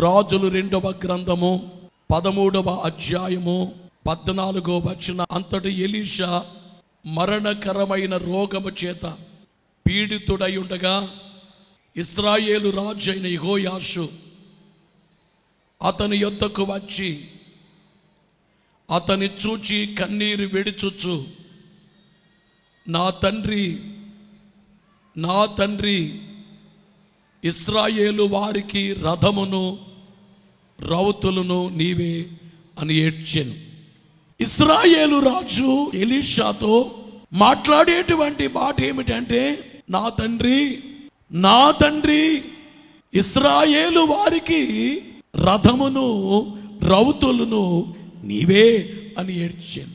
రాజులు 2వ గ్రంథము 13వ అధ్యాయము 14వ వచనం. అంతటి ఎలీషా మరణకరమైన రోగము చేత పీడితుడై ఉండగా ఇశ్రాయేలు రాజు అయిన యెహోయాషు అతని యొద్దకు వచ్చి అతని చూచి కన్నీరు విడిచుచు, నా తండ్రి ఇశ్రాయేలు వారికి రథమును రౌతులను నీవే అని ఏడ్చెను. ఇశ్రాయేలు రాజు ఎలీషాతో మాట్లాడేటువంటి మాట ఏమిటంటే, నా తండ్రి ఇశ్రాయేలు వారికి రథమును రౌతులను నీవే అని ఏడ్చాను.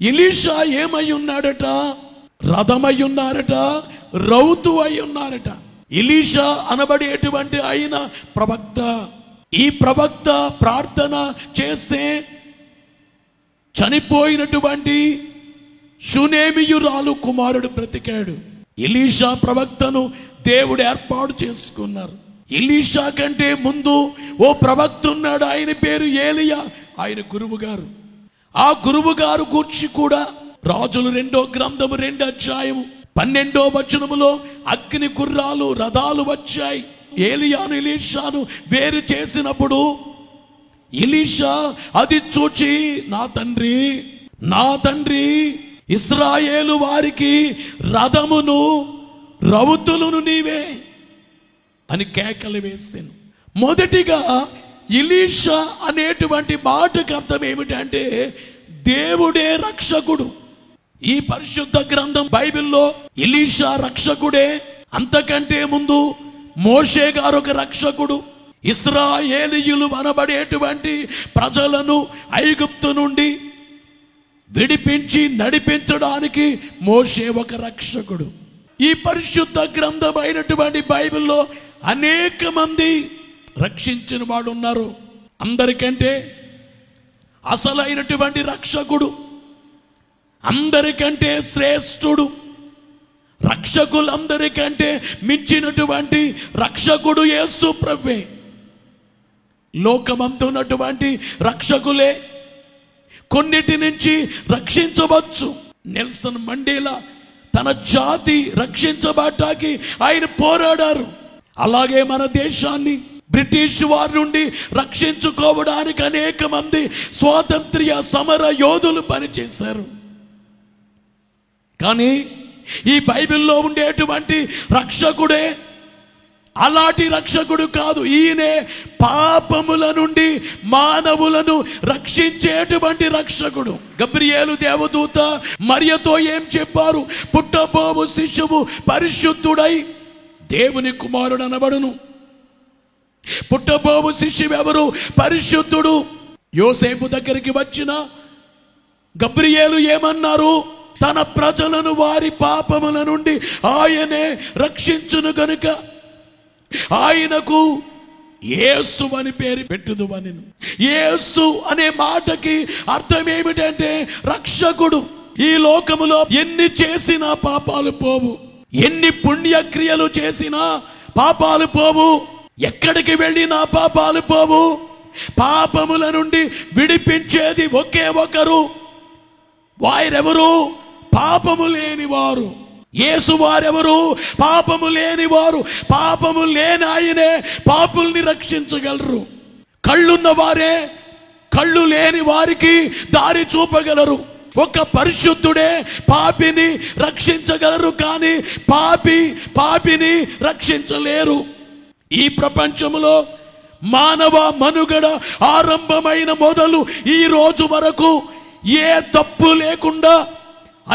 ఎలీషా ఏమై ఉన్నాడట? రథమై ఉన్నారట, రౌతు అయి ఉన్నారట. ఎలీషా అనబడేటువంటి ఆయన ప్రవక్త. ఈ ప్రవక్త ప్రార్థన చేస్తే చనిపోయినటువంటి షూనేమియురాలు కుమారుడు బ్రతికాడు. ఎలీషా ప్రవక్తను దేవుడు ఏర్పాటు చేసుకున్నారు. ఎలీషా కంటే ముందు ఓ ప్రవక్త ఉన్నాడు, ఆయన పేరు ఏలియా, ఆయన గురువు గారు. ఆ గురువు గారు గూర్చి కూడా రాజులు 2వ గ్రంథము 2వ అధ్యాయము 12వ వచనములో అగ్ని గుర్రాలు రథాలు వచ్చాయి. ఏలియాను ఎలీషాను వేరు చేసినప్పుడు ఎలీషా అది చూచి, నా తండ్రి ఇశ్రాయేలు వారికి రథమును రౌతులను నీవే అని కేకలు వేసాను. మొదటిగా ఎలీషా అనేటువంటి మాటకు అర్థం ఏమిటంటే, దేవుడే రక్షకుడు. ఈ పరిశుద్ధ గ్రంథం బైబిల్లో ఎలీషా రక్షకుడే. అంతకంటే ముందు మోషే గారు ఒక రక్షకుడు. ఇశ్రాయేలీయులు అనబడేటువంటి ప్రజలను ఐగుప్తు నుండి విడిపించి నడిపించడానికి మోషే ఒక రక్షకుడు. ఈ పరిశుద్ధ గ్రంథం అయినటువంటి బైబిల్లో అనేక మంది రక్షించిన వాడు ఉన్నారు. అందరికంటే అసలైనటువంటి రక్షకుడు, అందరికంటే శ్రేష్ఠుడు, రక్షకులందరికంటే మించినటువంటి రక్షకుడు యేసు ప్రభువే. లోకమందున్నటువంటి రక్షకులే కొన్నిటి నుంచి రక్షించవచ్చు. నెల్సన్ మండేలా తన జాతి రక్షించబడటానికి ఆయన పోరాడారు. అలాగే మన దేశాన్ని బ్రిటిష్ వారి నుండి రక్షించుకోవడానికి అనేక మంది స్వాతంత్ర్య సమర యోధులు పనిచేశారు. కానీ ఈ బైబిల్లో ఉండేటువంటి రక్షకుడే అలాంటి రక్షకుడు కాదు. ఈయనే పాపముల నుండి మానవులను రక్షించేటువంటి రక్షకుడు. గబ్రియేలు దేవదూత మరియతో ఏం చెప్పారు? పుట్టబోవు శిశువు పరిశుద్ధుడై దేవుని కుమారుడు అనబడును. పుట్టబోవు శిశువు ఎవరు? పరిశుద్ధుడు. యోసేపు దగ్గరికి వచ్చిన గబ్రియేలు ఏమన్నారు? తన ప్రజలను వారి పాపముల నుండి ఆయనే రక్షించును గనుక ఆయనకు యేసు అని పేరు పెట్టుదువని. యేసు అనే మాటకి అర్థం ఏమిటంటే రక్షకుడు. ఈ లోకములో ఎన్ని చేసినా పాపాలు పోవు, ఎన్ని పుణ్యక్రియలు చేసినా పాపాలు పోవు, ఎక్కడికి వెళ్ళినా పాపాలు పోవు. పాపముల నుండి విడిపించేది ఒకే ఒకరు. వారెవరు? పాపము లేనివారు. యేసు వారెవరు? పాపము లేనివారు. పాపము లేని ఆయనే పాపుల్ని రక్షించగలరు. కళ్ళున్న వారే కళ్ళు లేని వారికి దారి చూపగలరు. ఒక పరిశుద్ధుడే పాపిని రక్షించగలరు, కానీ పాపిని రక్షించలేరు. ఈ ప్రపంచంలో మానవ మనుగడ ఆరంభమైన మొదలు ఈ రోజు వరకు ఏ తప్పు లేకుండా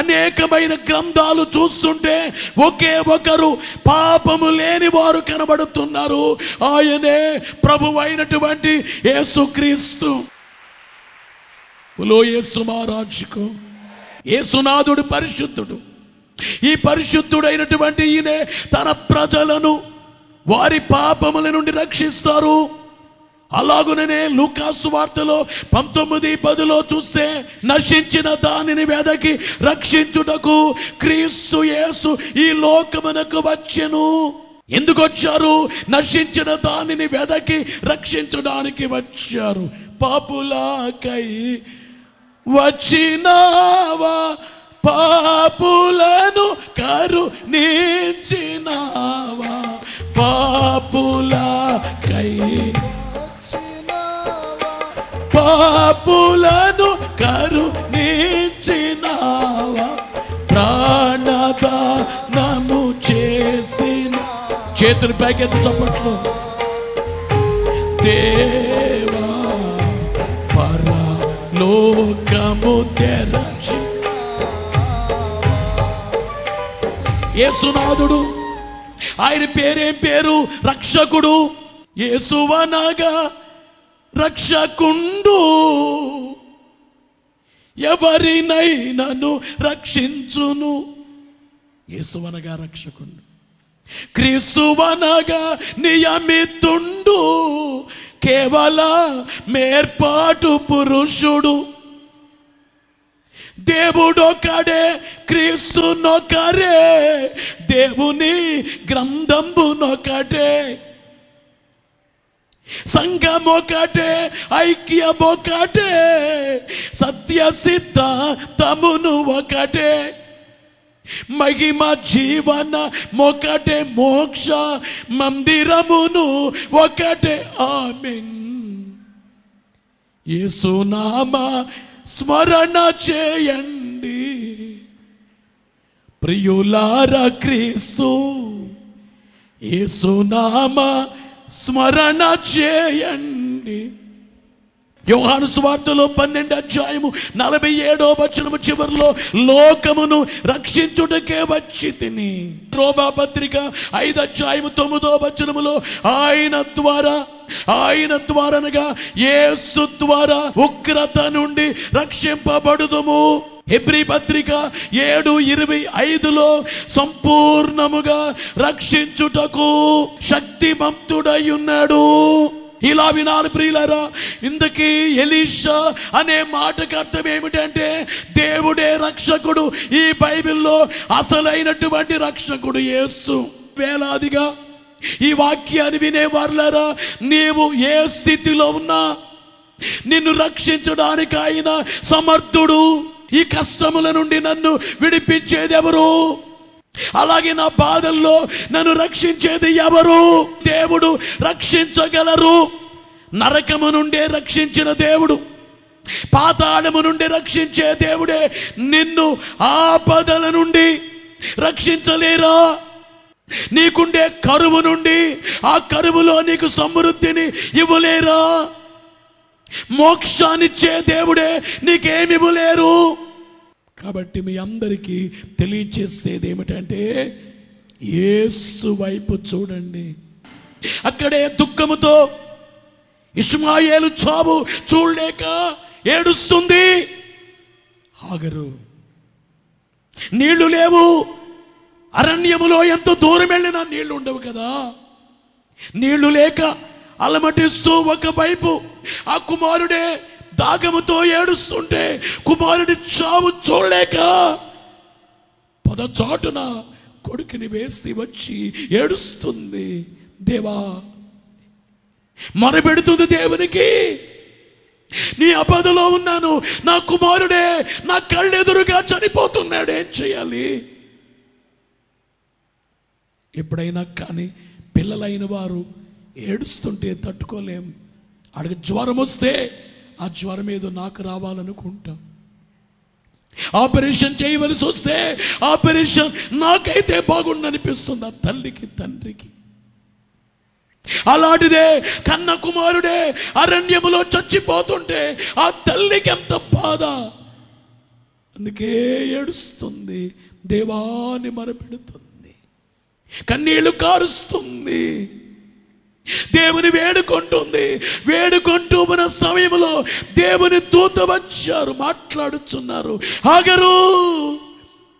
అనేకమైన గ్రంథాలు చూస్తుంటే ఒకే ఒకరు పాపము లేని వారు కనబడుతున్నారు. ఆయనే ప్రభువైనటువంటి యేసుక్రీస్తు. యేసు మహారాజుకు యేసునాథుడు పరిశుద్ధుడు. ఈ పరిశుద్ధుడైనటువంటి ఈయనే తన ప్రజలను వారి పాపముల నుండి రక్షిస్తారు. అలాగుననే లూకాసు వార్తలో 19:10 చూస్తే, నశించిన దానిని వెదకి రక్షించుటకు క్రీస్తు యేసు ఈ లోకమునకు వచ్చెను. ఎందుకు వచ్చారు? నశించిన దానిని వెదకి రక్షించడానికి వచ్చారు. పాపులకై వచ్చినావా, పాపులను కరుణించినావా, పాపులకై పాపులను కరుణించినావా, ప్రాణదానము చేసిన. చేతులు పైకెత్తి చప్పట్లు. దేవా పరలోకము తెరచి. యేసునాథుడు, ఆయన పేరేం పేరు? రక్షకుడు. యేసువనగా రక్షకుండు, ఎవరినైనను రక్షించును. యేసువనగా రక్షకుండు, క్రీస్తువనగా నియమితుండు, కేవల మేర్పాటు పురుషుడు. దేవుడొకడే, క్రీస్తునొకరే, దేవుని గ్రంథంబునొకటే, సంఘమొకటే, ఐక్యమొకటే, సత్య సిద్ధాంతమును ఒకటే, మహిమ జీవన మొకటే, మోక్ష మందిరమును ఒకటే. ఆమేన్. యేసునామ స్మరణ చేయండి ప్రియులారా, క్రీస్తు యేసునామ స్మరణ చేయండి. యోహాను సువార్తలో 12వ అధ్యాయము 47వ వచనము చివరిలో, లోకమును రక్షించుటకే వచ్చి తిని. రోమా పత్రిక 5వ అధ్యాయము 9వ వచనములో, ఆయన ద్వారా అనగా యేసు ద్వారా ఉగ్రత నుండి రక్షింపబడుదుము. హెబ్రీ పత్రిక 7:25లో, సంపూర్ణముగా రక్షించుటకు శక్తిమంతుడై ఉన్నాడు. ఇలా వినాలి ప్రియులారా. ఇందుకీ ఎలీషా అనే మాటకు అర్థం ఏమిటంటే, దేవుడే రక్షకుడు. ఈ బైబిల్లో అసలైనటువంటి రక్షకుడు యేసు. వేలాదిగా ఈ వాక్యాన్ని వినేవారులారా, నీవు ఏ స్థితిలో ఉన్నా నిన్ను రక్షించడానికి ఆయన సమర్థుడు. ఈ కష్టముల నుండి నన్ను విడిపించేది ఎవరు? అలాగే నా బాధల్లో నన్ను రక్షించేది ఎవరు? దేవుడు రక్షించగలరు. నరకము నుండే రక్షించిన దేవుడు, పాతాళము నుండి రక్షించే దేవుడే నిన్ను ఆపదల నుండి రక్షించలేరా? నీకుండే కరువు నుండి, ఆ కరువులో నీకు సమృద్ధిని ఇవ్వలేరా? మోక్షాన్నిచ్చే దేవుడే నీకేమి ఇవ్వలేరు? కాబట్టి మీ అందరికీ తెలియచేసేది ఏమిటంటే, యేసు వైపు చూడండి. అక్కడే దుఃఖముతో ఇష్మాయేలు చావు చూడలేక ఏడుస్తుంది హాగరు. నీళ్లు లేవు, అరణ్యములో ఎంత దూరం వెళ్ళినా నీళ్లు ఉండవు కదా. నీళ్లు లేక అలమటిస్తూ ఒకవైపు ఆ కుమారుడే దాగముతో ఏడుస్తుంటే, కుమారుడి చావు చూడలేక పొదచాటున కొడుకుని వేసి వచ్చి ఏడుస్తుంది. దేవా మొరపెడుతుంది దేవునికి, నీ ఆపదలో ఉన్నాను, నా కుమారుడే నా కళ్ళెదురుగా చనిపోతున్నాడు, ఏం చేయాలి? ఎప్పుడైనా కానీ పిల్లలైన వారు ఏడుస్తుంటే తట్టుకోలేం. అడిగి జ్వరం వస్తే ఆ జ్వరం ఏదో నాకు రావాలనుకుంటాం. ఆపరేషన్ చేయవలసి వస్తే ఆపరేషన్ నాకైతే బాగుండనిపిస్తుంది ఆ తల్లికి తండ్రికి. అలాంటిదే కన్న కుమారుడే అరణ్యములో చచ్చిపోతుంటే ఆ తల్లికి ఎంత బాధ. అందుకే ఏడుస్తుంది, దేవాని మొరపెడుతుంది, కన్నీళ్లు కారుస్తుంది, దేవుని వేడుకుంటుంది. వేడుకుంటూ మన సమయంలో దేవుని దూత వచ్చారు, మాట్లాడుచున్నారు. హాగరు,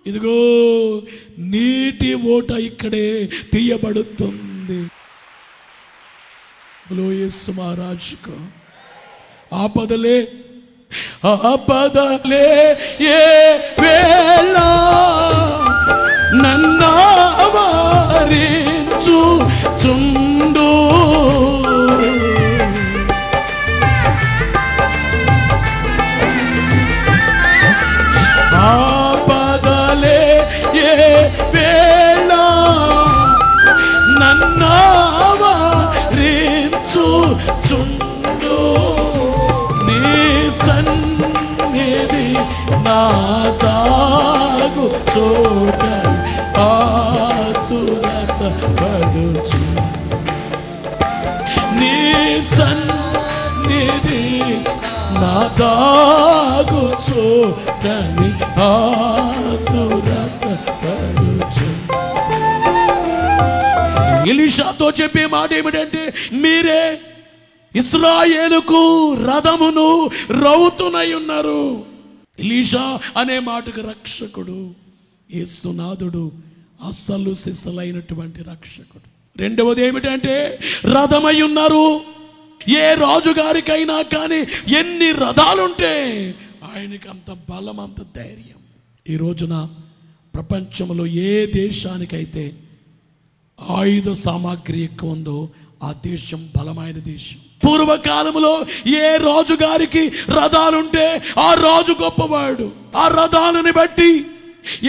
ఇదిగో నీటి ఓట ఇక్కడే తీయబడుతుంది. యేసు మహారాజుకు ఆపదలే ఏ వేళ నన్నావారించును, రించుచుండు. ఆపదలే ఏ వేళ నన్నావరించుచుండు. నీ సన్నిధి నా దాగు చోట ఆతురత పడుచు. నీ సన్నిధి నా దాగు చోటని ఆతురత పడుచు. ఎలీషాతో చెప్పే మాట ఏమిటంటే, మీరే ఇశ్రాయేలుకు రథమును రౌతునై ఉన్నారు. ఎలీషా అనే మాటకు రక్షకుడు యేసునాథుడు, అస్సలు సిస్సలైనటువంటి రక్షకుడు. రెండవది ఏమిటంటే, రథమై ఉన్నారు. ఏ రాజుగారికైనా కానీ ఎన్ని రథాలుంటే ఆయనకి అంత బలం, అంత ధైర్యం. ఈ రోజున ప్రపంచంలో ఏ దేశానికైతే ఆయుధ సామాగ్రి ఎక్కువ ఉందో ఆ దేశం బలమైన దేశం. పూర్వకాలంలో ఏ రాజుగారికి రథాలుంటే ఆ రాజు గొప్పవాడు. ఆ రథాలని బట్టి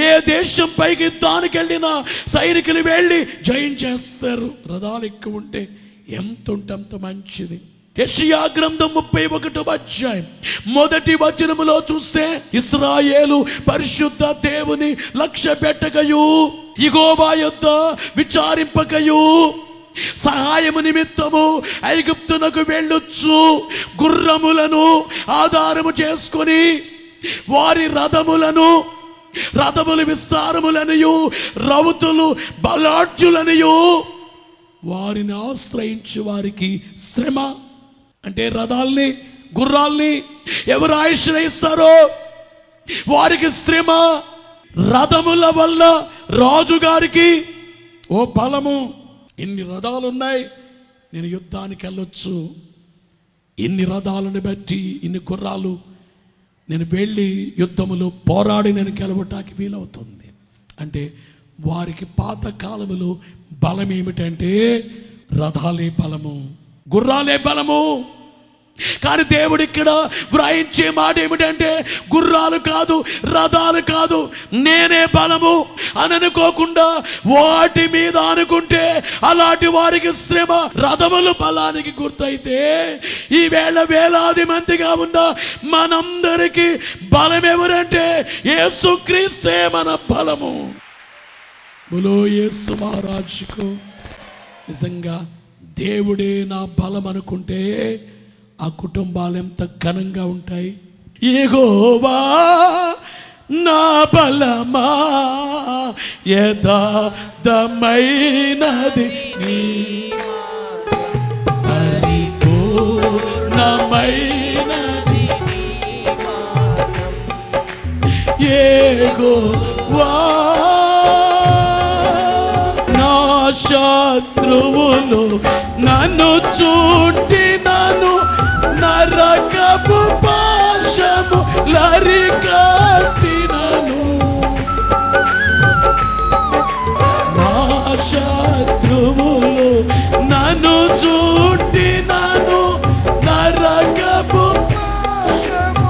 ఏ దేశం పైకి యుద్ధానికి వెళ్ళినా సైనికులు వెళ్ళి జయించేస్తారు. రథాలు ఎక్కువ ఉంటే ఎంత ఉంటే అంత మంచిది. యెషయా గ్రంథం 31వ అధ్యాయం 1వ వచనములో చూస్తే, ఇశ్రాయేలు పరిశుద్ధ దేవుని లక్ష్య పెట్టకయు యెహోవా యొద్ద విచారింపకయు సహాయము నిమిత్తము ఐగుప్తునకు వెళ్ళొచ్చు గుర్రములను ఆధారము చేసుకొని వారి రథములు విస్తారములనియు రౌతులు బలాఢ్యులనియు వారిని ఆశ్రయించి వారికి శ్రమ. అంటే రథాల్ని, గుర్రాల్ని ఎవరు ఆశ్రయిస్తారో వారికి శ్రమ. రథముల వల్ల రాజుగారికి ఓ బలము. ఇన్ని రథాలు ఉన్నాయి, నేను యుద్ధానికి వెళ్ళొచ్చు. ఇన్ని రథాలను బట్టి, ఇన్ని గుర్రాలు, నేను వెళ్ళి యుద్ధములో పోరాడి నేను గెలవటానికి వీలవుతుంది. అంటే వారికి పాత కాలములో బలం ఏమిటంటే రథాలే బలము, గుర్రాలే బలము. కానీ దేవుడు ఇక్కడ వ్రాయించే మాట ఏమిటంటే, గుర్రాలు కాదు, రథాలు కాదు, నేనే బలము అని అనుకోకుండా వాటి మీద అనుకుంటే అలాంటి వారికి శ్రమ. రథములు బలానికి గుర్తయితే ఈవేళ వేలాది మందిగా ఉన్న మనందరికీ బలం ఎవరంటే యేసుక్రీస్తే మన బలము. బోలో యేసు మహారాజుకు. నిజంగా దేవుడే నా బలం అనుకుంటే ఆ కుటుంబాలు ఎంత ఘనంగా ఉంటాయి. యెహోవా నా బలమా యథార్థమైనది నీ పరిపూర్ణమైనది యెహోవా. నా శత్రువులు నన్ను చుట్టినను నరకపు పాశము లరికట్టినను. నా శత్రువులు నన్ను చుట్టినను నరకపు పాశము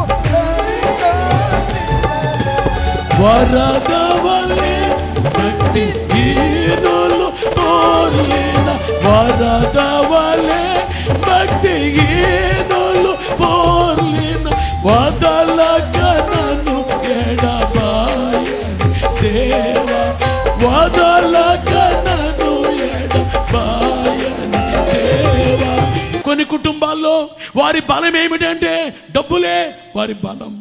వరద వలె భక్తి హీనులు పోలిన వరద వలె భక్తి హీనులు పోలిన వదలక నన్ను ఎడబాయని దేవా, వదలక నన్ను ఎడబాయని దేవా. కొన్ని కుటుంబాల్లో వారి బలం ఏమిటంటే డబ్బులే వారి బలం.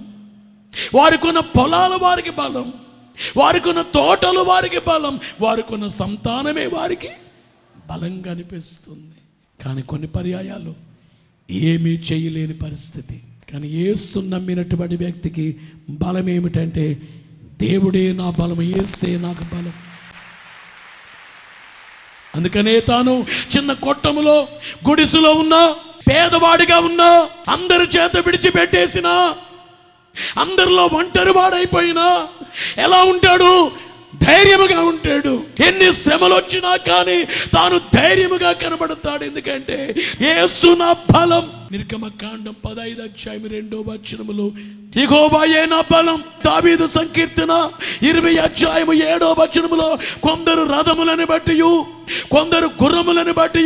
వారికున్న పొలాలు వారికి బలం, వారికున్న తోటలు వారికి బలం, వారికున్న సంతానమే వారికి బలంగా అనిపిస్తుంది. కానీ కొన్ని పర్యాయాలు ఏమీ చేయలేని పరిస్థితి. కానీ యేసుని నమ్మినటువంటి వ్యక్తికి బలం ఏమిటంటే దేవుడే నా బలం, యేసే నాకు బలం. అందుకనే తాను చిన్న కొట్టములో గుడిసెలో ఉన్నా, పేదవాడిగా ఉన్నా, అందరి చేత విడిచిపెట్టేసినా, అందరిలో ఒంటరి వాడైపోయినా ఎలా ఉంటాడు? ధైర్యముగా ఉంటాడు. ఎన్ని శ్రమలు వచ్చినా కానీ తాను ధైర్యముగా కనబడతాడు. ఎందుకంటే యేసు నా బలం. నిర్గమకాండం 15:2 యెహోవాయే నా బలం. దావీదు సంకీర్తన 20:7 కొందరు రథములను బట్టి కొందరు గుర్రములను బట్టి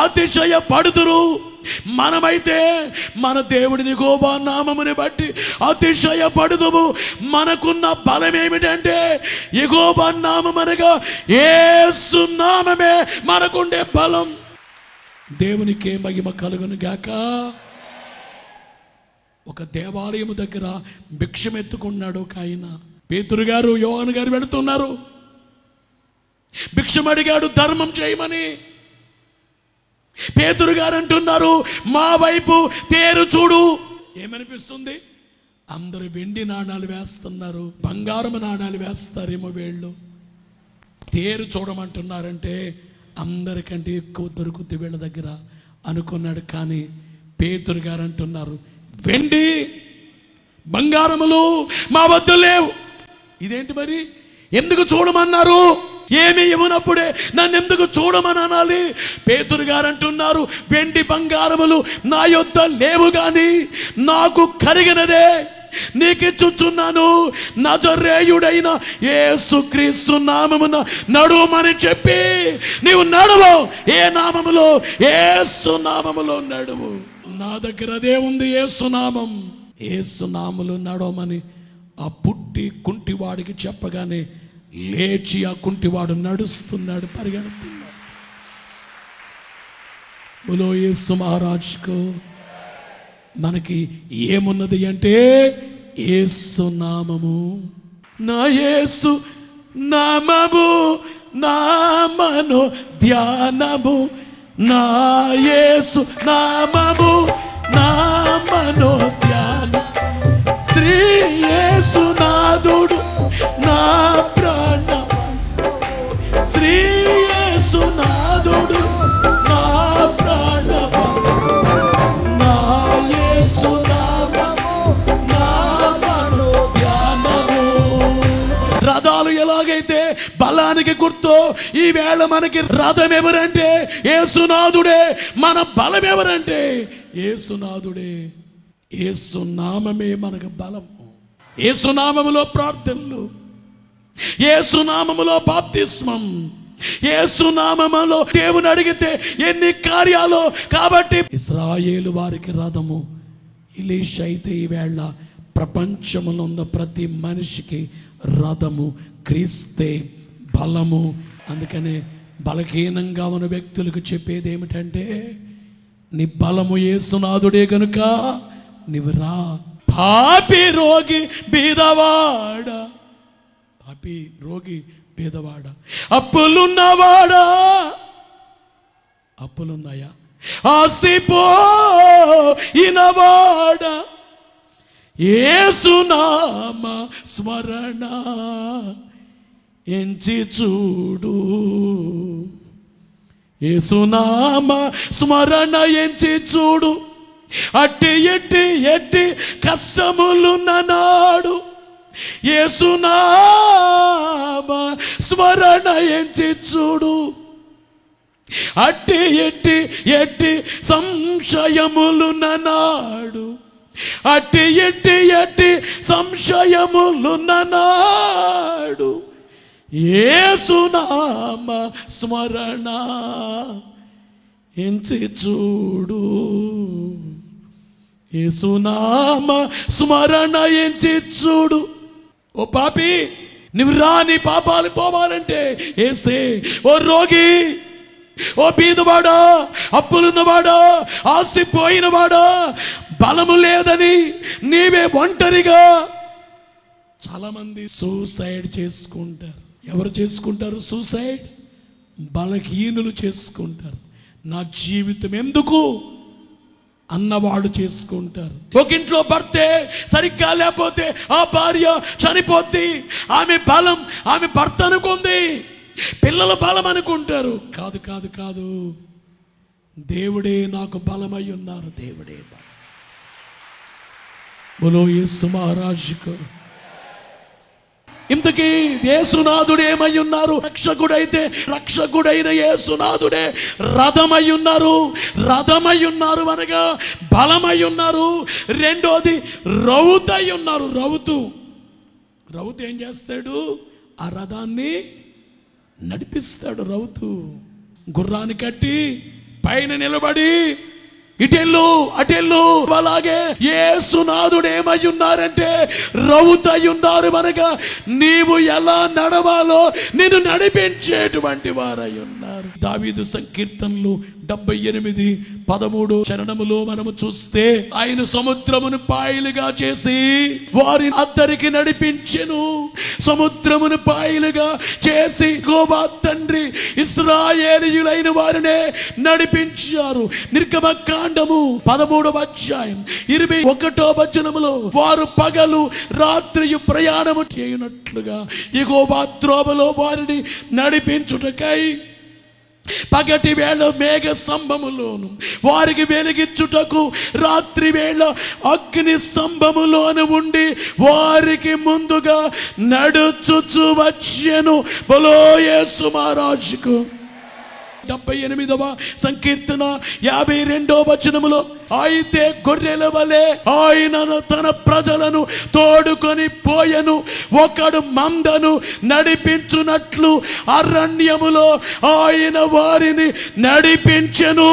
అతిశయపడుదురు. మనమైతే మన దేవుడిని యెహోవా నామముని బట్టి అతిశయపడుదుము. మనకున్న బలం ఏమిటంటే యెహోవా నామం అనగా యేసు నామమే మనకుండే బలం. దేవునికే మహిమ కలుగును గాక. ఒక దేవాలయము దగ్గర భిక్షమెత్తుకున్నాడు ఒక ఆయన. పేతురు గారు యోహాను గారు వెళుతున్నారు. భిక్షం అడిగాడు ధర్మం చేయమని. పేతురు గారు అంటున్నారు, మా వైపు తేరు చూడు. ఏమనిపిస్తుంది? అందరూ వెండి నాణాలు వేస్తున్నారు, బంగారం నాణాలు వేస్తారేమో వీళ్ళు. తేరు చూడమంటున్నారంటే అందరికంటే ఎక్కువ దొరుకుతుంది వీళ్ళ దగ్గర అనుకున్నాడు. కానీ పేతురు గారు అంటున్నారు, వెండి బంగారములు మా వద్ద లేవు. ఇదేంటి మరి? ఎందుకు చూడమన్నారు? ఏమి ఇవ్వనప్పుడే నన్ను ఎందుకు చూడమని అనాలి? పేతురు గారు అంటున్నారు, వెండి బంగారములు నా యొద్ద లేవు గాని నాకు కలిగినదే నీకిచ్చుచున్నాను. నజరేయుడైన యేసుక్రీస్తు నామమున నడుమని చెప్పి నీవు నడువు. ఏ నామములో? యేసు నామములో నడువు. నా దగ్గర అదే ఉంది, యేసు నామం. యేసు నామములో నడవమని ఆ పుట్టి కుంటివాడికి చెప్పగానే లేచి ఆ కుంటివాడు నడుస్తున్నాడు, పరిగెడుతున్నాడు. బోలో యేసు మహారాజ్కు. మనకి ఏమున్నది అంటే యేసు నామము. నా యేసు నామము నామను ధ్యానము. నా యేసు నామము నామను ధ్యానం. శ్రీ యేసు నాదుడు నా ప్రాణం. శ్రీ యేసు నాదుడు నా ప్రాణం. నా యేసు నామము నామను ధ్యానము. రథాలు ఎలాగైతే బలానికి గుర్తో, ఈవేళ మనకి రథం ఎవరంటే యేసునాథుడే. మన బలం ఎవరంటే యేసునాథుడే. యేసునామమే మనకు బలము. యేసునామములో ప్రార్థనలు, యేసునామములో బాప్తిస్మం, యేసునామములో దేవుని అడిగితే ఎన్ని కార్యాలు. కాబట్టి ఇశ్రాయేలు వారికి రథము ఎలీషా అయితే ఈవేళ ప్రపంచంలో ఉన్న ప్రతి మనిషికి రథము క్రీస్తే బలము. అందుకనే బలహీనంగా ఉన్న వ్యక్తులకు చెప్పేది ఏమిటంటే, నీ బలము యేసునాథుడే గనుక నీవు రా. పాపి రోగి బీదవాడా, పాపి రోగి బీదవాడా, అప్పులున్నవాడా, అప్పులున్నాయా, ఆసిపోయినవాడా, యేసునామ స్మరణ ఎంచి చూడు. యేసునామ స్మరణ ఎంచి చూడు. అట్టి ఎట్టి ఎట్టి కష్టములున్న నాడు యేసునామ స్మరణ ఎంచి చూడు. అట్టి ఎట్టి ఎట్టి సంశయములున్న నాడు, అట్టి ఎట్టి ఎట్టి సంశయములున్న నాడు యేసునామ స్మరణ ఎంచి చూడు. యేసునామ స్మరణ ఎంచి చూడు. ఓ పాపి, నువ్వు రా, నీ పాపాలు పోవాలంటే యేసే. ఓ రోగి, ఓ బీదవాడా, అప్పులున్నవాడా, ఆసిపోయినవాడా, బలము లేదని నీవే ఒంటరిగా. చాలా మంది సూసైడ్ చేసుకుంటారు. ఎవరు చేసుకుంటారు సూసైడ్? బలహీనులు చేసుకుంటారు. నా జీవితం ఎందుకు అన్నవాడు చేసుకుంటారు. ఒక ఇంట్లో భర్తే సరిగ్గా లేకపోతే ఆ భార్య చనిపోద్ది. ఆమె బలం ఆమె భర్త అనుకుంది, పిల్లల బలం అనుకుంటారు. కాదు కాదు కాదు, దేవుడే నాకు బలమై ఉన్నారు. దేవుడే బలం. బోలో యేసు మహారాజుకు. ఇంతకీ యేసునాథుడు ఏమై ఉన్నారు? రక్షకుడైతే రక్షకుడైన యేసునాథుడే రథమై ఉన్నారు. రథమై ఉన్నారు అనగా బలమై ఉన్నారు. రెండోది రౌతై ఉన్నారు. రౌతు ఏం చేస్తాడు? ఆ రథాన్ని నడిపిస్తాడు. రౌతు గుర్రాన్ని కట్టి పైన నిలబడి ఇటెల్లు అటెల్లు. అలాగే యేసునాథుడు ఏమై ఉన్నారంటే రౌతై ఉన్నారు అనగా నీవు ఎలా నడవాలో నిన్ను నడిపించేటువంటి వారై ఉన్నారు. దావీదు సంకీర్తనలు 78:13 చరణములో మనము చూస్తే ఆయన సముద్రమును పాయలుగా చేసి వారి అద్దరికి నడిపించెను. సముద్రమును పాయలుగా చేసి యెహోవా తండ్రి ఇశ్రాయేలీయులైన వారినే నడిపించారు. నిర్గమకాండము 13:21 వారు పగలు రాత్రియు ప్రయాణము చేయనట్లుగా యెహోవా త్రోవలో వారిని నడిపించుటకై పగటి వేళ మేఘ స్తంభములోను వారికి వెలిగించుటకు రాత్రి వేళ అగ్ని స్తంభములోను ఉండి వారికి ముందుగా నడుచుచు వచ్చెను. బలో యేసు మహారాజుకు. 78వ సంకీర్తన 52 అయితే గొర్రెల వలె ఆయన తన ప్రజలను తోడుకొని పోయెను. ఒకడు మందను నడిపించునట్లు అరణ్యములో ఆయన వారిని నడిపించెను.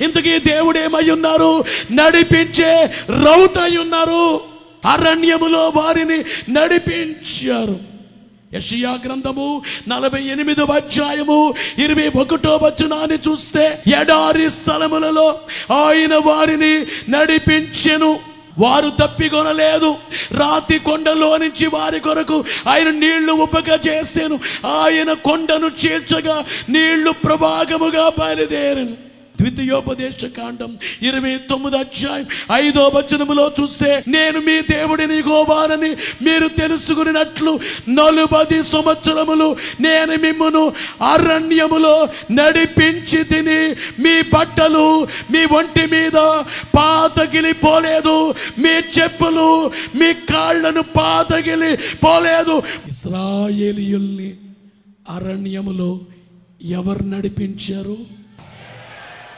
ఇంతకీ దేవుడేమై ఉన్నారు? నడిపించే రౌతై ఉన్నారు. అరణ్యములో వారిని నడిపించారు. యెషయా గ్రంథము 48:21 చూస్తే ఎడారి స్థలములలో ఆయన వారిని నడిపించెను. వారు తప్పికొనలేదు. రాతి కొండలో నుంచి వారి కొరకు ఆయన నీళ్లు ఉప్పక చేసెను. ఆయన కొండను చీల్చగా నీళ్లు ప్రవాహముగా బయలుదేరను. ద్వితీయోపదేశకాండం 29:5 చూస్తే నేను మీ దేవుడిని యెహోవానని మీరు తెలుసుకున్నట్లు 40 సంవత్సరములు నేను మిమ్మును అరణ్యములో నడిపించి తిని మీ బట్టలు మీ ఒంటి మీద పాతగిలిపోలేదు, మీ చెప్పులు మీ కాళ్లను పాతగిలిపోలేదు. ఇశ్రాయేలీయుల్ని అరణ్యములో ఎవరు నడిపించారు?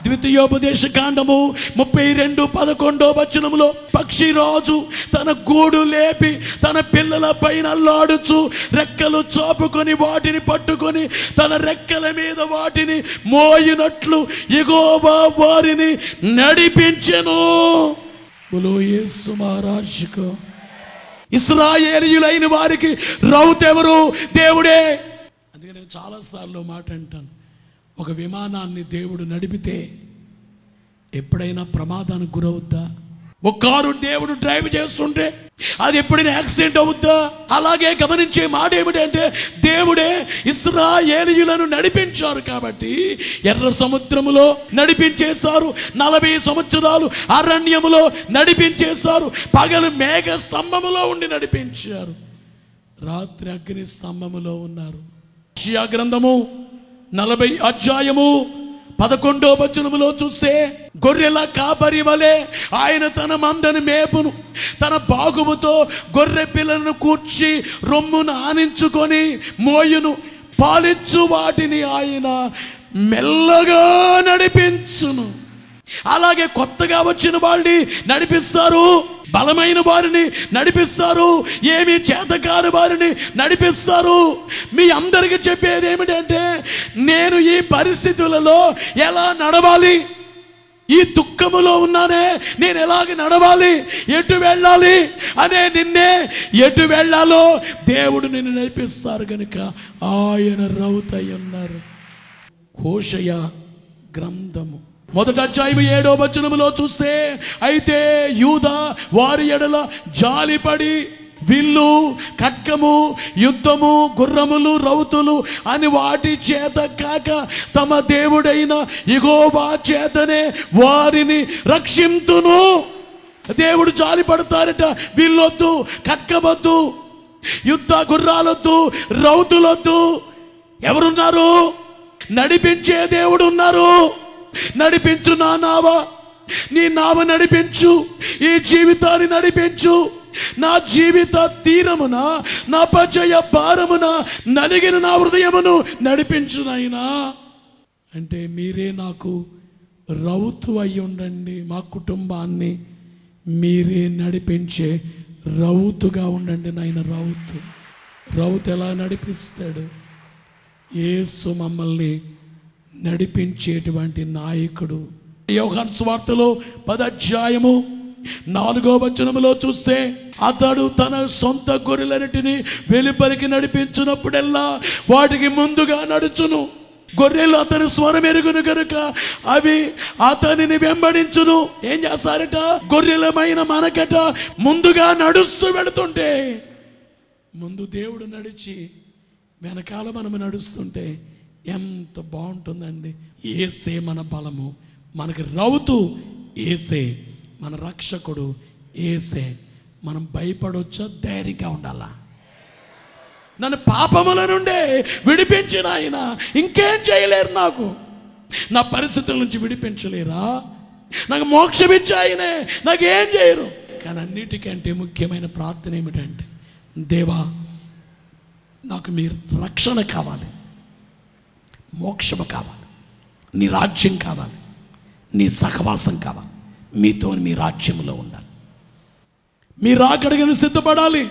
ద్వితీయోపదేశకాండము 32:11 పక్షిరాజు తన గూడు లేపి తన పిల్లల పైన అల్లాడుచు రెక్కలు చాపుకొని వాటిని పట్టుకొని తన రెక్కల మీద వాటిని మోయినట్లు యెహోవా వారిని నడిపించెను. బోలో యేసు మహారాజుకు. ఇశ్రాయేలీయులైన వారికి రౌతెవరు? దేవుడే. అందుకే నేను చాలాసార్లు మాట అంటాను, ఒక విమానాన్ని దేవుడు నడిపితే ఎప్పుడైనా ప్రమాదానికి గురవుద్దా? ఒక కారు దేవుడు డ్రైవ్ చేస్తుంటే అది ఎప్పుడైనా యాక్సిడెంట్ అవుద్దా? అలాగే గమనించే మాట ఏమిటంటే దేవుడే ఇశ్రాయేలీయులను నడిపించారు కాబట్టి ఎర్ర సముద్రములో నడిపించేశారు. 40 సంవత్సరాలు అరణ్యములో నడిపించేశారు. పగలు మేఘ స్తంభములో ఉండి నడిపించారు. రాత్రి అగ్ని స్తంభములో ఉన్నారు. యెషయా గ్రంథము 40:11 చూస్తే గొర్రెల కాపరి వలె ఆయన తన మందను మేపును. తన బాగువుతో గొర్రె పిల్లలను కూర్చి రొమ్మును ఆనించుకొని మోయును. పాలిచ్చు వాటిని ఆయన మెల్లగా నడిపించును. అలాగే కొత్తగా వచ్చిన వాళ్ళని నడిపిస్తారు, బలమైన వారిని నడిపిస్తారు, ఏమి చేతకాని వారిని నడిపిస్తారు. మీ అందరికీ చెప్పేది ఏమిటంటే నేను ఈ పరిస్థితులలో ఎలా నడవాలి, ఈ దుఃఖములో ఉన్నానే నేను ఎలాగ నడవాలి, ఎటు వెళ్ళాలి అనే నిన్నే ఎటు వెళ్ళాలో దేవుడు నిన్ను నడిపిస్తారు కనుక ఆయన రౌతై ఉన్నారు. హోషయ గ్రంథము 1:7 చూస్తే అయితే యూదా వారి ఎడల జాలిపడి విల్లు ఖడ్గము యుద్ధము గుర్రములు రౌతులు అని వాటి చేత కాక తమ దేవుడైన యెహోవా చేతనే వారిని రక్షింతును. దేవుడు జాలి పడతారట. విల్లొద్దు, ఖడ్గమొద్దు, యుద్ధ గుర్రాలొద్దు, రౌతులొద్దు. ఎవరున్నారు? నడిపించే దేవుడు ఉన్నారు. నడిపించు నా నావ, నీ నావ నడిపించు, ఈ జీవితాన్ని నడిపించు. నా జీవిత తీరమున, నా పచయ భారమున నలిగిన నా హృదయమును నడిపించు నాయనా అంటే మీరే నాకు రౌతు అయి ఉండండి. మా కుటుంబాన్ని మీరే నడిపించే రౌతుగా ఉండండి నాయన. రౌతు ఎలా నడిపిస్తాడు? యేసు మమ్మల్ని నడిపించేటువంటి నాయకుడు. యోహాను సువార్తలో 10వ అధ్యాయము 4వ వచనములో చూస్తే, అతడు తన సొంత గొర్రెలన్నిటిని వెలుపలికి నడిపించినప్పుడల్లా వాటికి ముందుగా నడుచును. గొర్రెలు అతని స్వరం ఎరుగును కనుక అవి అతనిని వెంబడించును. ఏం చేస్తారట? గొర్రెలమైన మనకట ముందుగా నడుస్తూ వెళుతుంటే, ముందు దేవుడు నడిచి వెనకాల మనము నడుస్తుంటే ఎంత బాగుంటుందండి. యేసే మన బలము, మనకి రౌతు యేసే, మన రక్షకుడు యేసే. మనం భయపడొచ్చా? ధైర్యంగా ఉండాలా? నన్ను పాపముల నుండే విడిపించిన ఆయన ఇంకేం చేయలేరు. నాకు నా పరిస్థితుల నుంచి విడిపించలేరా? నాకు మోక్షం ఇచ్చే ఆయనే నాకేం చేయరు. కానీ అన్నిటికంటే ముఖ్యమైన ప్రార్థన ఏమిటంటే, దేవా నాకు మీ రక్షణ కావాలి, మోక్షము కావాలి, నీ రాజ్యం కావాలి, నీ సహవాసం కావాలి, మీతో మీ రాజ్యంలో ఉండాలి. మీ రాకడగను సిద్ధపడాలి,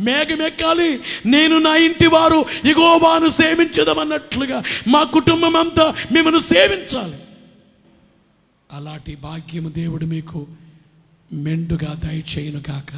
మేఘం ఎక్కాలి. నేను నా ఇంటి వారు యెహోవాను సేవించదమన్నట్లుగా మా కుటుంబం అంతా మిమ్మల్ని సేవించాలి. అలాంటి భాగ్యము దేవుడు మీకు మెండుగా దయచేయును గాక.